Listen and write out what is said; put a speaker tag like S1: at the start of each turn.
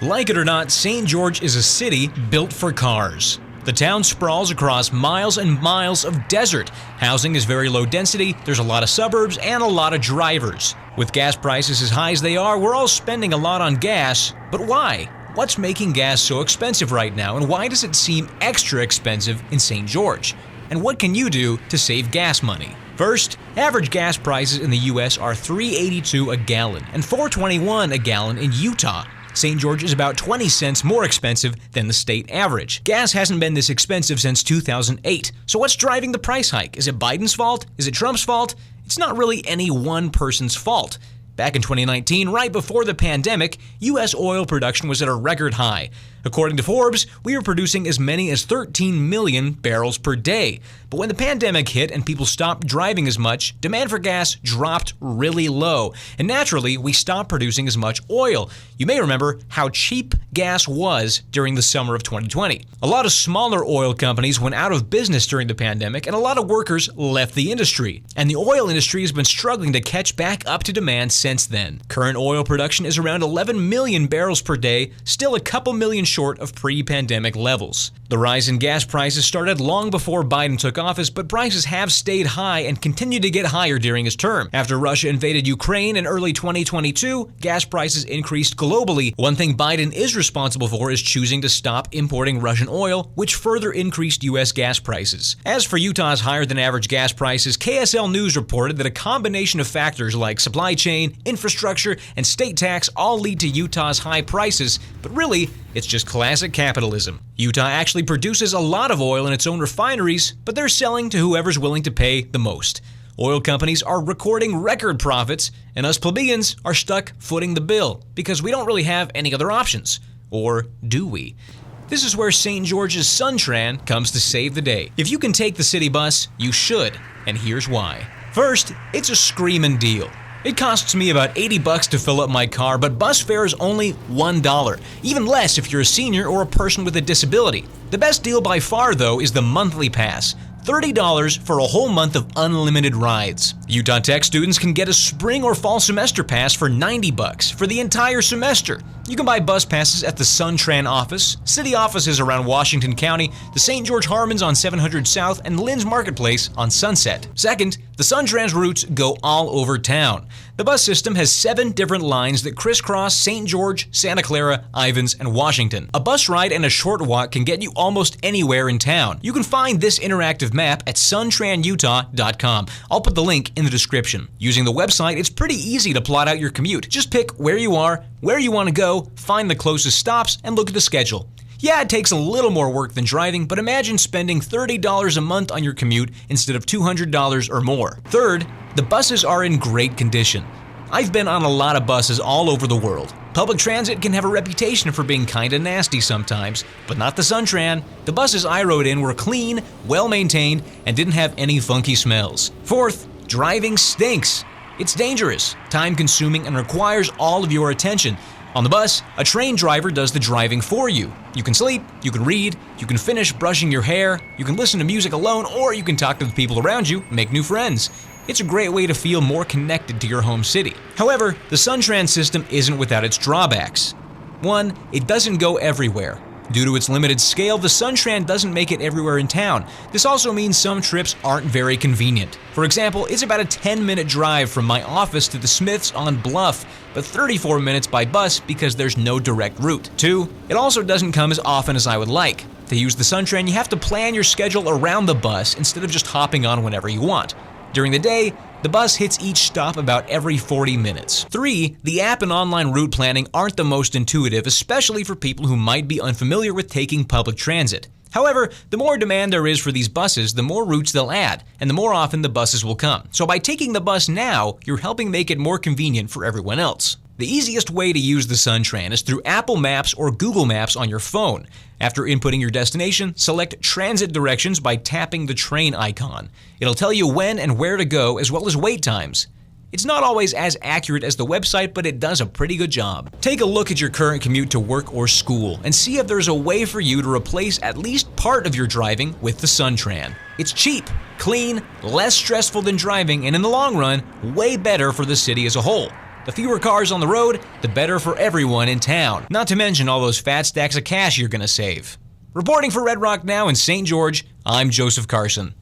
S1: Like it or not, St. George is a city built for cars. The town sprawls across miles and miles of desert. Housing is very low density, there's a lot of suburbs, and a lot of drivers. With gas prices as high as they are, we're all spending a lot on gas. But why? What's making gas so expensive right now, and why does it seem extra expensive in St. George? And what can you do to save gas money? First, average gas prices in the US are $3.82 a gallon and $4.21 a gallon in Utah. St. George is about 20 cents more expensive than the state average. Gas hasn't been this expensive since 2008. So what's driving the price hike? Is it Biden's fault? Is it Trump's fault? It's not really any one person's fault. Back in 2019, right before the pandemic, U.S. oil production was at a record high. According to Forbes, we were producing as many as 13 million barrels per day. But when the pandemic hit and people stopped driving as much, demand for gas dropped really low. And naturally, we stopped producing as much oil. You may remember how cheap gas was during the summer of 2020. A lot of smaller oil companies went out of business during the pandemic, and a lot of workers left the industry. And the oil industry has been struggling to catch back up to demand since then. Current oil production is around 11 million barrels per day, still a couple million short of pre-pandemic levels. The rise in gas prices started long before Biden took office, but prices have stayed high and continue to get higher during his term. After Russia invaded Ukraine in early 2022, gas prices increased globally. One thing Biden is responsible for is choosing to stop importing Russian oil, which further increased U.S. gas prices. As for Utah's higher-than-average gas prices, KSL News reported that a combination of factors like supply chain, infrastructure, and state tax all lead to Utah's high prices, but really, it's just classic capitalism. Utah actually produces a lot of oil in its own refineries, but they're selling to whoever's willing to pay the most. Oil companies are recording record profits, and us plebeians are stuck footing the bill because we don't really have any other options. Or do we? This is where St. George's Suntran comes to save the day. If you can take the city bus, you should, and here's why. First, it's a screamin' deal. It costs me about $80 to fill up my car, but bus fare is only $1. Even less if you're a senior or a person with a disability. The best deal by far, though, is the monthly pass. $30 for a whole month of unlimited rides. Utah Tech students can get a spring or fall semester pass for $90 for the entire semester. You can buy bus passes at the Suntran office, city offices around Washington County, the St. George Harmons on 700 South, and Lynn's Marketplace on Sunset. Second, the Suntran's routes go all over town. The bus system has 7 different lines that crisscross St. George, Santa Clara, Ivins, and Washington. A bus ride and a short walk can get you almost anywhere in town. You can find this interactive map at suntranutah.com. I'll put the link in the description. Using the website, it's pretty easy to plot out your commute. Just pick where you are, where you want to go, find the closest stops, and look at the schedule. Yeah, it takes a little more work than driving, but imagine spending $30 a month on your commute instead of $200 or more. Third, the buses are in great condition. I've been on a lot of buses all over the world. Public transit can have a reputation for being kinda nasty sometimes, but not the Suntran. The buses I rode in were clean, well-maintained, and didn't have any funky smells. Fourth, driving stinks. It's dangerous, time-consuming, and requires all of your attention. On the bus, a trained driver does the driving for you. You can sleep, you can read, you can finish brushing your hair, you can listen to music alone, or you can talk to the people around you, make new friends. It's a great way to feel more connected to your home city. However, the Suntran system isn't without its drawbacks. One, it doesn't go everywhere. Due to its limited scale, the Suntran doesn't make it everywhere in town. This also means some trips aren't very convenient. For example, it's about a 10-minute drive from my office to the Smiths on Bluff, but 34 minutes by bus because there's no direct route. 2, it also doesn't come as often as I would like. To use the Suntran, you have to plan your schedule around the bus instead of just hopping on whenever you want. During the day, the bus hits each stop about every 40 minutes. 3, the app and online route planning aren't the most intuitive, especially for people who might be unfamiliar with taking public transit. However, the more demand there is for these buses, the more routes they'll add, and the more often the buses will come. So by taking the bus now, you're helping make it more convenient for everyone else. The easiest way to use the Suntran is through Apple Maps or Google Maps on your phone. After inputting your destination, select transit directions by tapping the train icon. It'll tell you when and where to go, as well as wait times. It's not always as accurate as the website, but it does a pretty good job. Take a look at your current commute to work or school and see if there's a way for you to replace at least part of your driving with the Suntran. It's cheap, clean, less stressful than driving, and in the long run, way better for the city as a whole. The fewer cars on the road, the better for everyone in town. Not to mention all those fat stacks of cash you're gonna save. Reporting for Red Rock Now in St. George, I'm Joseph Carson.